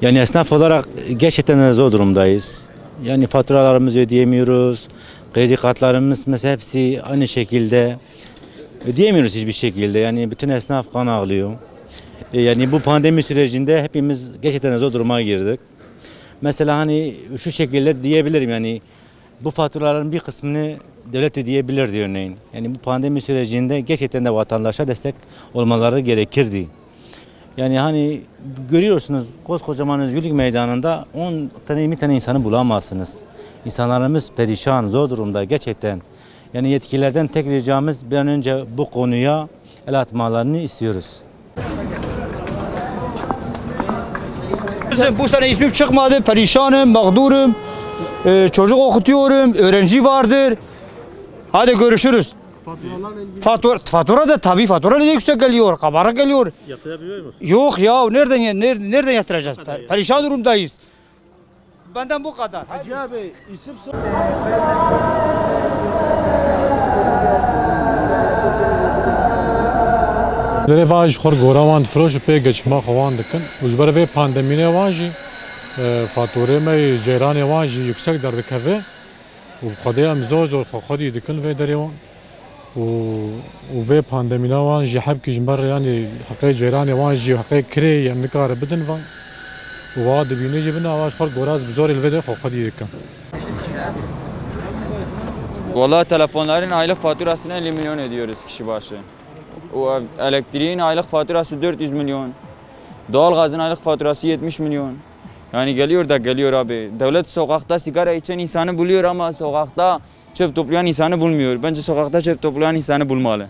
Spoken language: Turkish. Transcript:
Yani esnaf olarak gerçekten de zor durumdayız. Yani faturalarımızı ödeyemiyoruz. Kredi kartlarımız mesela hepsi aynı şekilde. Ödeyemiyoruz hiçbir şekilde. Yani bütün esnaf kan ağlıyor. Yani bu pandemi sürecinde hepimiz gerçekten de zor duruma girdik. Mesela hani şu şekilde diyebilirim, yani bu faturaların bir kısmını devlet ödeyebilirdi örneğin. Yani bu pandemi sürecinde gerçekten de vatandaşa destek olmaları gerekirdi. Yani hani görüyorsunuz, koskocaman Özgürlük Meydanı'nda 10 tane 20 tane insanı bulamazsınız. İnsanlarımız perişan, zor durumda gerçekten. Yani yetkililerden tek ricamız bir an önce bu konuya el atmalarını istiyoruz. Bu sene ismim çıkmadı, perişanım, mağdurum. Çocuk okutuyorum, öğrenci vardır. Hadi görüşürüz. Fatura da tabii fatura da yüksek geliyor, kabarık geliyor. Yatırabiliyor musun? Yok ya, nereden yatıracağız? Perişan durumdayız. Benden bu kadar. Hacı abi isim Vaj xor goravan froş pe geçma xavan dikin. Ujber ve pandemine vaji fature me cerane vaji yüksek derdikeve. U xodiyam zor xodi dikin ve derevan. U ve pandemine vaji hep kijmer yani hakkı cerane vaji hakkı kire yemnikar bidin van. U vad bine jibine vaj xor goraz zor elvede xodi dikin. Vallahi telefonların aylık faturasını 50 milyon ödüyoruz kişi başı. O elektriğin aylık faturası 400 milyon. Doğalgazın aylık faturası 70 milyon. Yani geliyor abi. Devlet sokakta sigara içen insanı buluyor ama sokakta çöp toplayan insanı bulmuyor. Bence sokakta çöp toplayan insanı bulmalı.